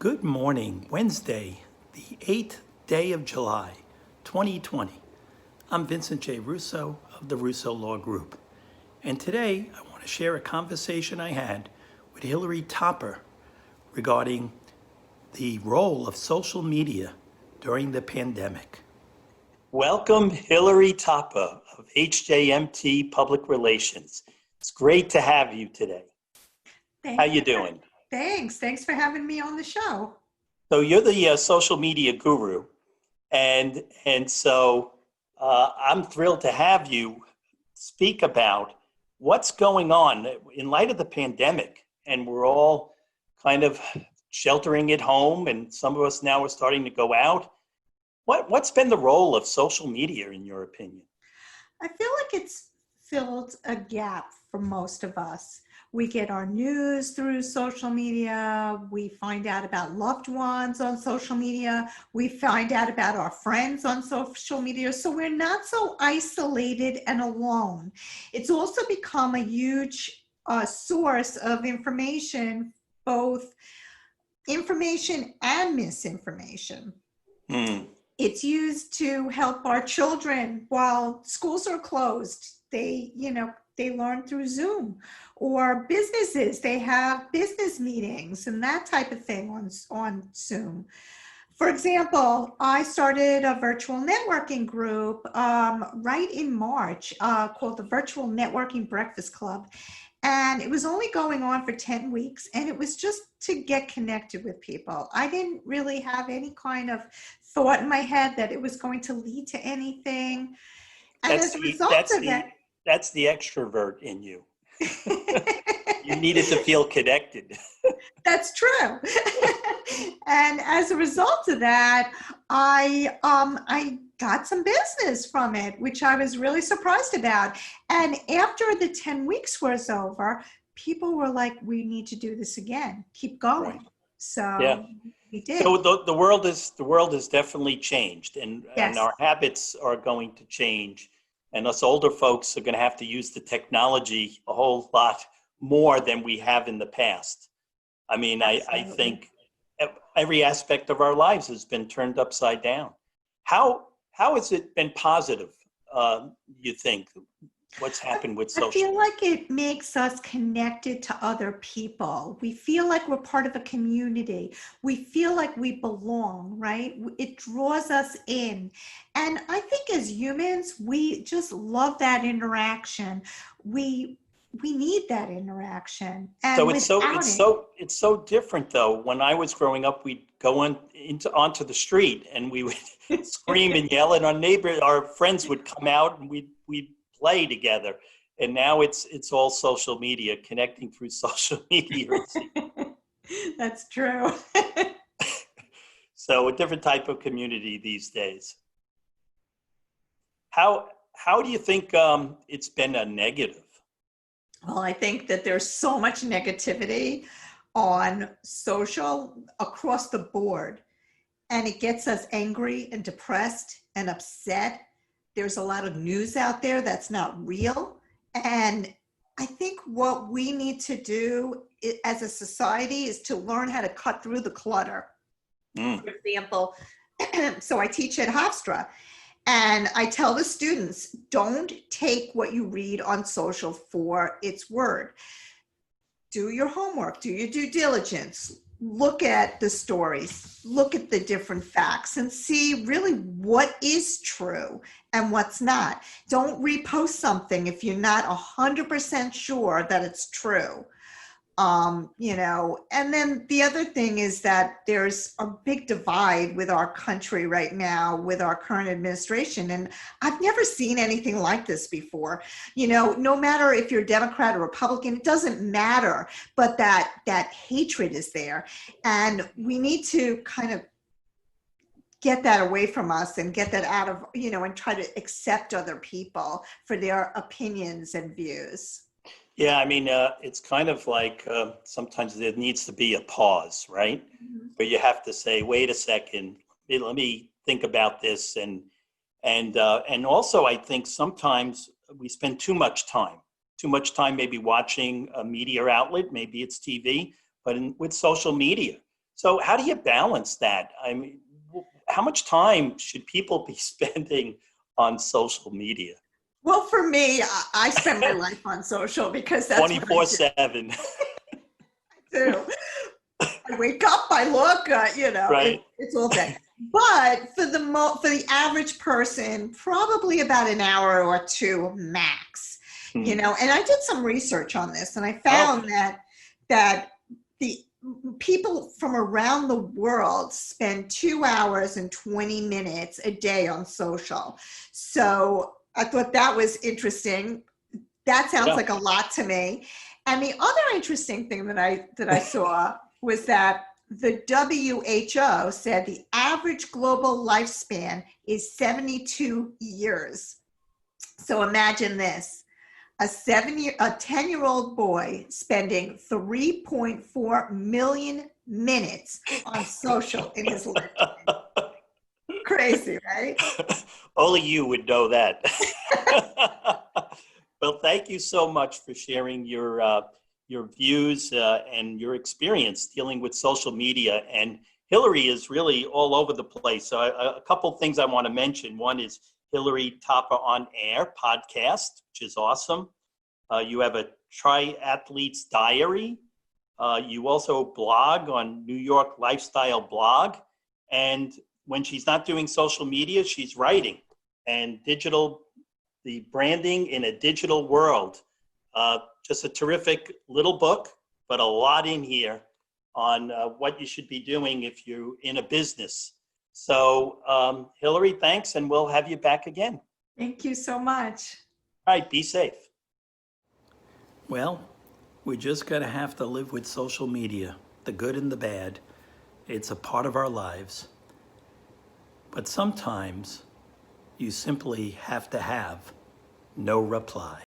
Good morning, Wednesday, the 8th day of July, 2020. I'm Vincent J. Russo of the Russo Law Group. And today I want to share a conversation I had with Hillary Topper regarding the role of social media during the pandemic. Welcome, Hillary Topper of HJMT Public Relations. It's great to have you today. How you doing? Thanks for having me on the show. So you're the social media guru, and so I'm thrilled to have you speak about what's going on in light of the pandemic, and we're all kind of sheltering at home, and some of us now are starting to go out. What's been the role of social media, in your opinion? I feel like it's filled a gap for most of us. We get our news through social media. We find out about loved ones on social media. We find out about our friends on social media. So we're not so isolated and alone. It's also become a huge source of information, both information and misinformation. It's used to help our children while schools are closed. They learn through Zoom, or businesses, they have business meetings and that type of thing on Zoom. For example, I started a virtual networking group right in March called the Virtual Networking Breakfast Club. And it was only going on for 10 weeks, and it was just to get connected with people. I didn't really have any kind of thought in my head that it was going to lead to anything. And as a result of that, that's the extrovert in you. You needed to feel connected. That's true. And as a result of that, I got some business from it, which I was really surprised about. And after the 10 weeks was over, people were like, we need to do this again. Keep going. Right. So yeah. We did. So the world has definitely changed, and our habits are going to change. And us older folks are going to have to use the technology a whole lot more than we have in the past. I mean, I think every aspect of our lives has been turned upside down. How has it been positive, you think? What's happened with social? I feel like it makes us connected to other people. We feel like we're part of a community. We feel like we belong, right? It draws us in. And I think as humans, we just love that interaction. We need that interaction. And so it's so different though. When I was growing up, we'd go onto the street and we would scream and yell, and our friends would come out and we'd play together. And now it's all social media, connecting through social media. That's true. So a different type of community these days. How do you think it's been a negative? Well, I think that there's so much negativity on social across the board, and it gets us angry and depressed and upset. There's a lot of news out there that's not real. And I think what we need to do as a society is to learn how to cut through the clutter. For example, so I teach at Hofstra, and I tell the students, don't take what you read on social for its word. Do your homework, do your due diligence, look at the stories, look at the different facts, and see really what is true and what's not. Don't repost something if you're not 100% sure that it's true. And then the other thing is that there's a big divide with our country right now with our current administration. And I've never seen anything like this before. No matter if you're Democrat or Republican, it doesn't matter, but that hatred is there. And we need to kind of get that away from us and get that out of, and try to accept other people for their opinions and views. Yeah, I mean, it's kind of like sometimes there needs to be a pause, right? Mm-hmm. Where you have to say, wait a second, let me think about this. And also I think sometimes we spend too much time maybe watching a media outlet, maybe it's TV, but with social media, So how do you balance that? I mean, how much time should people be spending on social media? Well, for me, I spend my life on social because that's what I 24/7, do. I wake up, I look, right? it's all day. But for the average person, probably about an hour or two max. Hmm. And I did some research on this, and I found Okay. that the people from around the world spend 2 hours and 20 minutes a day on social. So I thought that was interesting. That sounds Yeah. like a lot to me. And the other interesting thing that I saw was that the WHO said the average global lifespan is 72 years. So imagine this. A 10-year-old boy spending 3.4 million minutes on social in his lifetime. Crazy, right? Only you would know that. Well, thank you so much for sharing your views and your experience dealing with social media. And Hillary is really all over the place. So a couple things I want to mention. One is Hillary Topper on Air podcast, which is awesome. You have a Triathlete's Diary. You also blog on New York Lifestyle Blog. And when she's not doing social media, she's writing and the branding in a digital world. Just a terrific little book, but a lot in here on what you should be doing if you're in a business. So, Hillary, thanks, and we'll have you back again. Thank you so much. All right, be safe. Well, we're just going to have to live with social media, the good and the bad. It's a part of our lives. But sometimes you simply have to have no reply.